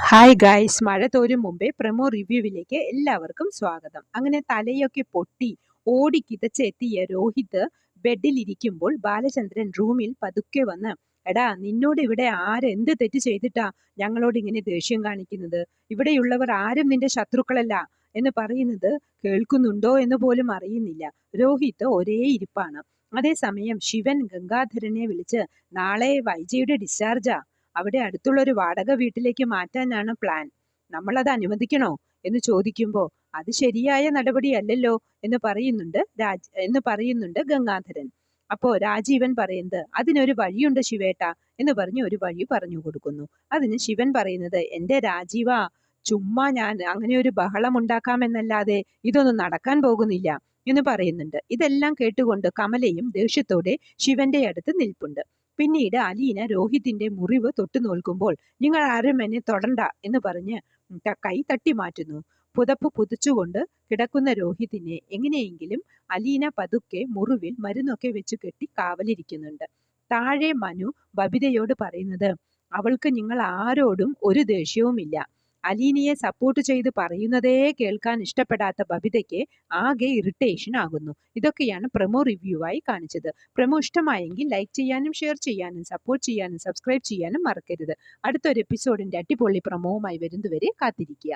Hi guys, മഴ തോരും മുമ്പേ promo റിവ്യൂവിലേക്ക് എല്ലാവർക്കും സ്വാഗതം. അങ്ങനെ തലയൊക്കെ പൊട്ടി ഓടിക്കിതച്ചെത്തിയ രോഹിത് ബെഡിലിരിക്കുമ്പോൾ ബാലചന്ദ്രൻ റൂമിൽ പതുക്കെ വന്ന്, എടാ നിന്നോട് ഇവിടെ ആരെന്ത് തെറ്റ് ചെയ്തിട്ടാ ഞങ്ങളോട് ഇങ്ങനെ ദേഷ്യം കാണിക്കുന്നത്? ഇവിടെയുള്ളവർ ആരും നിന്റെ ശത്രുക്കളല്ല എന്ന് പറയുന്നത് കേൾക്കുന്നുണ്ടോ എന്ന് പോലും അറിയുന്നില്ല. രോഹിത് ഒരേ ഇരിപ്പാണ്. അതേസമയം ശിവൻ ഗംഗാധരനെ വിളിച്ച്, നാളെ വൈജയുടെ ഡിസ്ചാർജാ, അവിടെ അടുത്തുള്ള ഒരു വാടക വീട്ടിലേക്ക് മാറ്റാനാണ് പ്ലാൻ. നമ്മളത് അനുവദിക്കണോ എന്ന് ചോദിക്കുമ്പോൾ അത് ശരിയായ നടപടിയല്ലല്ലോ എന്ന് പറയുന്നുണ്ട് ഗംഗാധരൻ. അപ്പോ രാജീവൻ പറയുന്നത്, അതിനൊരു വഴിയുണ്ട് ശിവേട്ട എന്ന് പറഞ്ഞ് ഒരു വഴി പറഞ്ഞു കൊടുക്കുന്നു. അതിന് ശിവൻ പറയുന്നത്, എന്റെ രാജീവ, ചുമ്മാ ഞാൻ അങ്ങനെ ഒരു ബഹളം ഉണ്ടാക്കാമെന്നല്ലാതെ ഇതൊന്നും നടക്കാൻ പോകുന്നില്ല എന്ന് പറയുന്നുണ്ട്. ഇതെല്ലാം കേട്ടുകൊണ്ട് കമലയും ദേഷ്യത്തോടെ ശിവന്റെ അടുത്ത് നിൽപ്പുണ്ട്. പിന്നീട് അലീന രോഹിതിന്റെ മുറിവ് തൊട്ടു നോക്കുമ്പോൾ, നിങ്ങൾ ആരും എന്നെ തൊടണ്ട എന്ന് പറഞ്ഞ് കൈ തട്ടി മാറ്റുന്നു. പുതപ്പ് പുതച്ചുകൊണ്ട് കിടക്കുന്ന രോഹിതിനെ എങ്ങനെയെങ്കിലും അലീന പതുക്കെ മുറിവിൽ മരുന്നൊക്കെ വെച്ച് കെട്ടി കാവലിരിക്കുന്നുണ്ട്. താഴെ മനു ബബിതയോട് പറയുന്നത്, അവൾക്ക് നിങ്ങൾ ആരോടും ഒരു ദേഷ്യവുമില്ല. അലീനയെ സപ്പോർട്ട് ചെയ്ത് പറയുന്നതേ കേൾക്കാൻ ഇഷ്ടപ്പെടാത്ത ബബിതയ്ക്ക് ആകെ ഇറിറ്റേഷൻ ആകുന്നു. ഇതൊക്കെയാണ് പ്രമോ റിവ്യൂവായി കാണിച്ചത്. പ്രമോ ഇഷ്ടമായെങ്കിൽ ലൈക്ക് ചെയ്യാനും ഷെയർ ചെയ്യാനും സപ്പോർട്ട് ചെയ്യാനും സബ്സ്ക്രൈബ് ചെയ്യാനും മറക്കരുത്. അടുത്തൊരു എപ്പിസോഡിന്റെ അടിപൊളി പ്രമോവുമായി വരുന്നതുവരെ കാത്തിരിക്കുക.